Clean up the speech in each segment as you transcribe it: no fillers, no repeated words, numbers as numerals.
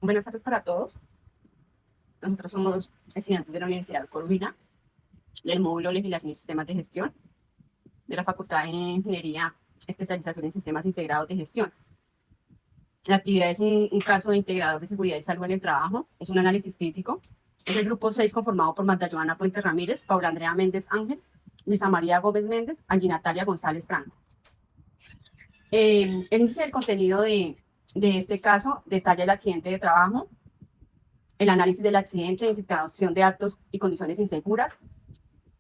Buenas tardes para todos. Nosotros somos estudiantes de la Universidad Corvina, del módulo Legislación y Sistemas de Gestión, de la Facultad de Ingeniería, especialización en Sistemas Integrados de Gestión. La actividad es un caso de integrador de seguridad y salud en el trabajo, es un análisis crítico. Es el grupo 6 conformado por Magda Joana Puente Ramírez, Paula Andrea Méndez Ángel, Luisa María Gómez Méndez, Angie Natalia González Franco. El índice del contenido de este caso detalla el accidente de trabajo, el análisis del accidente, identificación de actos y condiciones inseguras,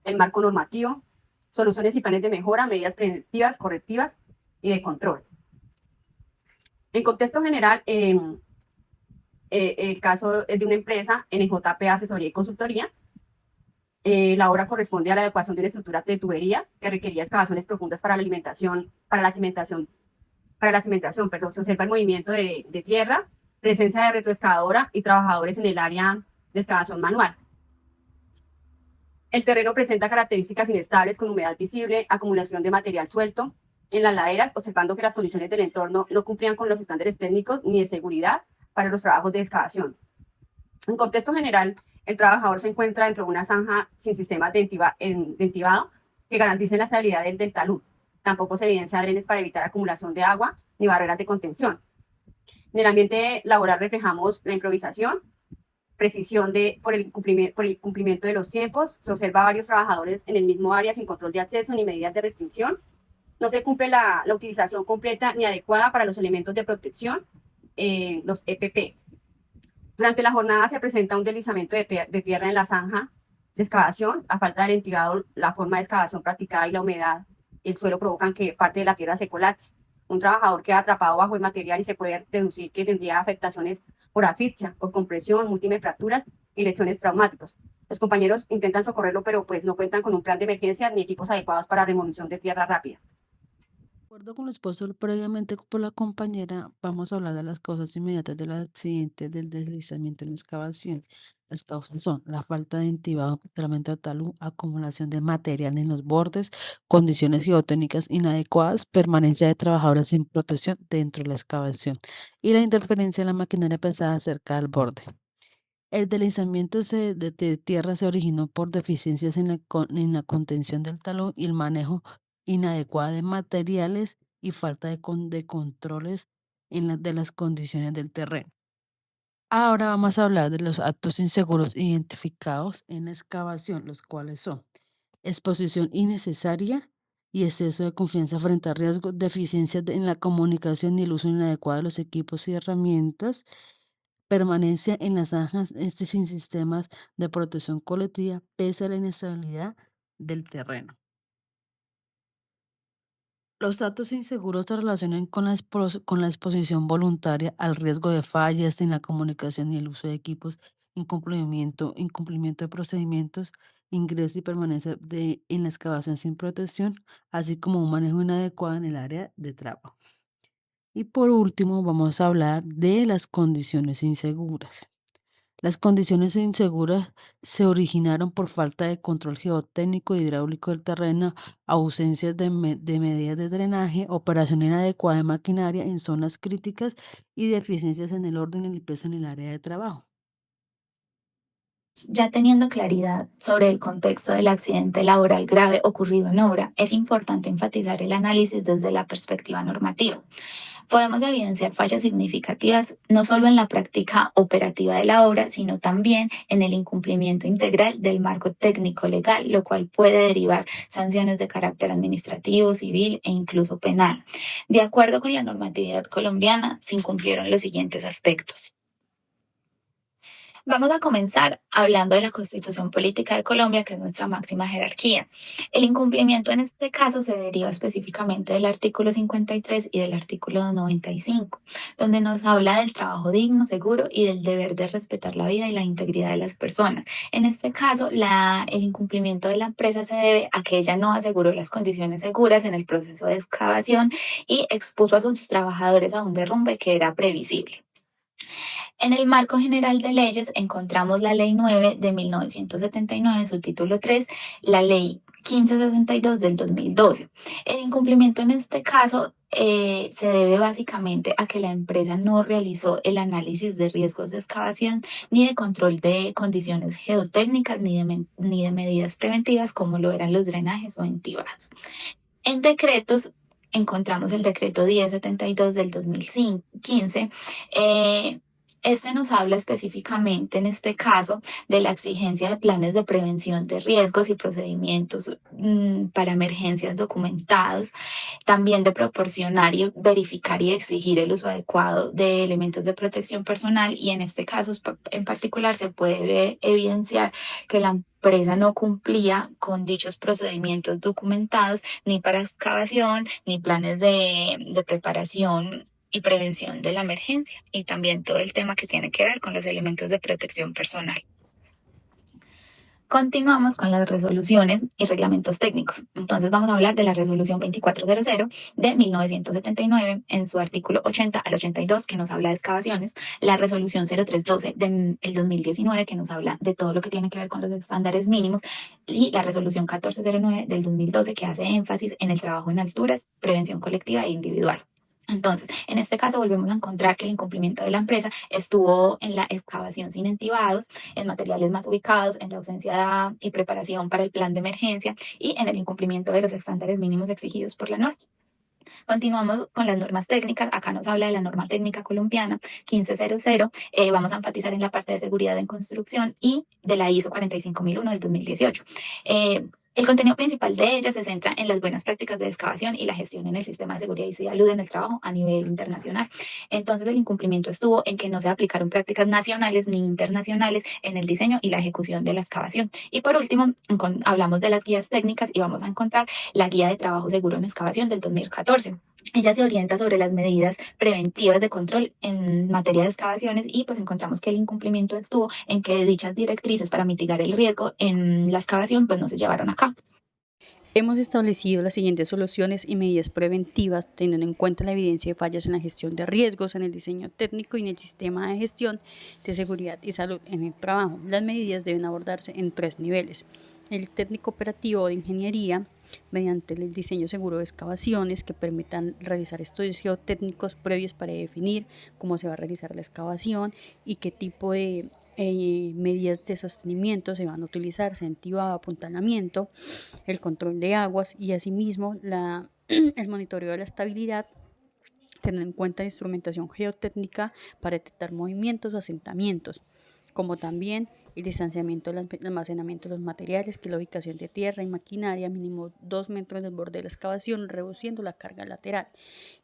el marco normativo, soluciones y planes de mejora, medidas preventivas, correctivas y de control. En contexto general, el caso es de una empresa, NJP Asesoría y Consultoría. La obra corresponde a la adecuación de una estructura de tubería que requería excavaciones profundas para la alimentación, perdón. Se observa el movimiento de tierra, presencia de retroexcavadora y trabajadores en el área de excavación manual. El terreno presenta características inestables con humedad visible, acumulación de material suelto en las laderas, observando que las condiciones del entorno no cumplían con los estándares técnicos ni de seguridad para los trabajos de excavación. En contexto general, el trabajador se encuentra dentro de una zanja sin sistemas de entibado que garanticen la estabilidad del talud. Tampoco se evidencia drenes para evitar acumulación de agua ni barreras de contención. En el ambiente laboral reflejamos la improvisación, precisión por el cumplimiento de los tiempos. Se observa a varios trabajadores en el mismo área sin control de acceso ni medidas de restricción. No se cumple la utilización completa ni adecuada para los elementos de protección, los EPP. Durante la jornada se presenta un deslizamiento de tierra en la zanja de excavación. A falta del entidado, la forma de excavación practicada y la humedad el suelo provocan que parte de la tierra se colapse. Un trabajador queda atrapado bajo el material y se puede deducir que tendría afectaciones por asfixia, por compresión, múltiples fracturas y lesiones traumáticas. Los compañeros intentan socorrerlo, pero pues no cuentan con un plan de emergencia ni equipos adecuados para remoción de tierra rápida. De acuerdo con lo expuesto previamente por la compañera, vamos a hablar de las causas inmediatas del accidente del deslizamiento en la excavación. Las causas son la falta de entibado, complemento de talud, acumulación de material en los bordes, condiciones geotécnicas inadecuadas, permanencia de trabajadores sin protección dentro de la excavación y la interferencia de la maquinaria pesada cerca del borde. El deslizamiento de tierra se originó por deficiencias en la contención del talud y el manejo inadecuado de materiales y falta de controles de las condiciones del terreno. Ahora vamos a hablar de los actos inseguros identificados en la excavación, los cuales son exposición innecesaria y exceso de confianza frente a riesgos, deficiencias en la comunicación y el uso inadecuado de los equipos y herramientas, permanencia en las zanjas sin sistemas de protección colectiva pese a la inestabilidad del terreno. Los datos inseguros se relacionan con la exposición voluntaria al riesgo de fallas en la comunicación y el uso de equipos, incumplimiento de procedimientos, ingreso y permanencia en la excavación sin protección, así como un manejo inadecuado en el área de trabajo. Y por último, vamos a hablar de las condiciones inseguras. Las condiciones inseguras se originaron por falta de control geotécnico e hidráulico del terreno, ausencias de medidas de drenaje, operación inadecuada de maquinaria en zonas críticas y deficiencias en el orden y limpieza en el área de trabajo. Ya teniendo claridad sobre el contexto del accidente laboral grave ocurrido en obra, es importante enfatizar el análisis desde la perspectiva normativa. Podemos evidenciar fallas significativas no solo en la práctica operativa de la obra, sino también en el incumplimiento integral del marco técnico legal, lo cual puede derivar sanciones de carácter administrativo, civil e incluso penal. De acuerdo con la normatividad colombiana, se incumplieron los siguientes aspectos. Vamos a comenzar hablando de la Constitución Política de Colombia, que es nuestra máxima jerarquía. El incumplimiento en este caso se deriva específicamente del artículo 53 y del artículo 95, donde nos habla del trabajo digno, seguro y del deber de respetar la vida y la integridad de las personas. En este caso, el incumplimiento de la empresa se debe a que ella no aseguró las condiciones seguras en el proceso de excavación y expuso a sus trabajadores a un derrumbe que era previsible. En el marco general de leyes encontramos la Ley 9 de 1979, su título 3, la Ley 1562 del 2012. El incumplimiento en este caso se debe básicamente a que la empresa no realizó el análisis de riesgos de excavación ni de control de condiciones geotécnicas ni de medidas preventivas como lo eran los drenajes o entibados. En decretos encontramos el decreto 1072 del 2015. Este nos habla específicamente, en este caso, de la exigencia de planes de prevención de riesgos y procedimientos para emergencias documentados, también de proporcionar y verificar y exigir el uso adecuado de elementos de protección personal, y en este caso en particular se puede evidenciar que la empresa no cumplía con dichos procedimientos documentados ni para excavación ni planes de preparación y prevención de la emergencia, y también todo el tema que tiene que ver con los elementos de protección personal. Continuamos con las resoluciones y reglamentos técnicos. Entonces vamos a hablar de la resolución 2400 de 1979 en su artículo 80 al 82, que nos habla de excavaciones, la resolución 0312 del 2019, que nos habla de todo lo que tiene que ver con los estándares mínimos, y la resolución 1409 del 2012, que hace énfasis en el trabajo en alturas, prevención colectiva e individual. Entonces, en este caso volvemos a encontrar que el incumplimiento de la empresa estuvo en la excavación sin entibados, en materiales más ubicados, en la ausencia y preparación para el plan de emergencia y en el incumplimiento de los estándares mínimos exigidos por la norma. Continuamos con las normas técnicas. Acá nos habla de la norma técnica colombiana 1500. Vamos a enfatizar en la parte de seguridad en construcción y de la ISO 45001 del 2018. El contenido principal de ella se centra en las buenas prácticas de excavación y la gestión en el sistema de seguridad y salud en el trabajo a nivel internacional. Entonces, el incumplimiento estuvo en que no se aplicaron prácticas nacionales ni internacionales en el diseño y la ejecución de la excavación. Y por último, hablamos de las guías técnicas y vamos a encontrar la Guía de Trabajo Seguro en Excavación del 2014. Ella se orienta sobre las medidas preventivas de control en materia de excavaciones, y pues encontramos que el incumplimiento estuvo en que dichas directrices para mitigar el riesgo en la excavación pues no se llevaron a cabo. Hemos establecido las siguientes soluciones y medidas preventivas teniendo en cuenta la evidencia de fallas en la gestión de riesgos, en el diseño técnico y en el sistema de gestión de seguridad y salud en el trabajo. Las medidas deben abordarse en 3 niveles. El técnico operativo de ingeniería, mediante el diseño seguro de excavaciones que permitan realizar estudios geotécnicos previos para definir cómo se va a realizar la excavación y qué tipo de medidas de sostenimiento se van a utilizar, entibado, apuntalamiento, el control de aguas y asimismo el monitoreo de la estabilidad, teniendo en cuenta la instrumentación geotécnica para detectar movimientos o asentamientos, como también el distanciamiento del almacenamiento de los materiales, que es la ubicación de tierra y maquinaria, mínimo 2 metros del borde de la excavación, reduciendo la carga lateral.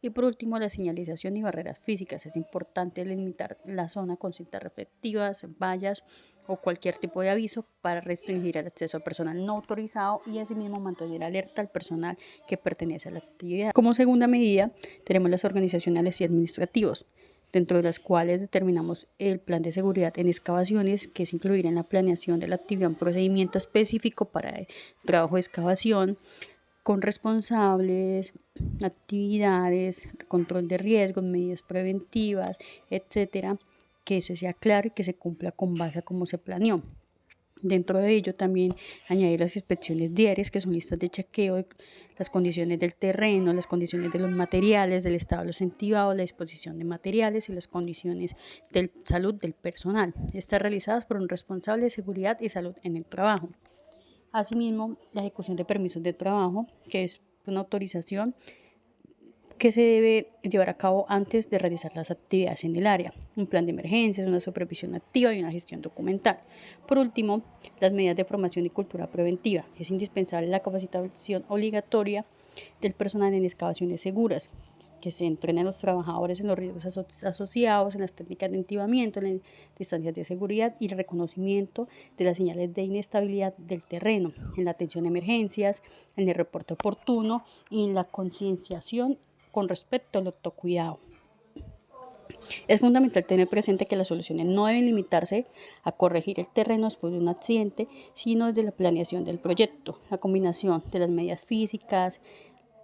Y por último, la señalización y barreras físicas. Es importante delimitar la zona con cintas reflectivas, vallas o cualquier tipo de aviso para restringir el acceso al personal no autorizado y asimismo mantener alerta al personal que pertenece a la actividad. Como segunda medida, tenemos las organizacionales y administrativos, dentro de las cuales determinamos el plan de seguridad en excavaciones, que es incluir en la planeación de la actividad un procedimiento específico para el trabajo de excavación, con responsables, actividades, control de riesgos, medidas preventivas, etcétera, que ese sea claro y que se cumpla con base a cómo se planeó. Dentro de ello también añadir las inspecciones diarias, que son listas de chequeo de las condiciones del terreno, las condiciones de los materiales, del estado de los entibados, la disposición de materiales y las condiciones de salud del personal. Están realizadas por un responsable de seguridad y salud en el trabajo. Asimismo, la ejecución de permisos de trabajo, que es una autorización que se debe llevar a cabo antes de realizar las actividades en el área, un plan de emergencias, una supervisión activa y una gestión documental. Por último, las medidas de formación y cultura preventiva. Es indispensable la capacitación obligatoria del personal en excavaciones seguras, que se entrenen a los trabajadores en los riesgos asociados, en las técnicas de entibamiento, en las distancias de seguridad y el reconocimiento de las señales de inestabilidad del terreno, en la atención a emergencias, en el reporte oportuno y en la concienciación con respecto al autocuidado. Es fundamental tener presente que las soluciones no deben limitarse a corregir el terreno después de un accidente, sino desde la planeación del proyecto, la combinación de las medidas físicas,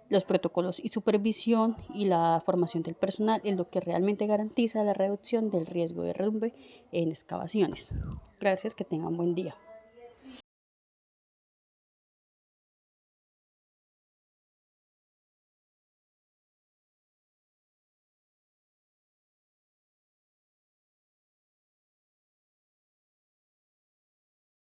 los protocolos y supervisión y la formación del personal es lo que realmente garantiza la reducción del riesgo de derrumbe en excavaciones. Gracias, que tengan buen día.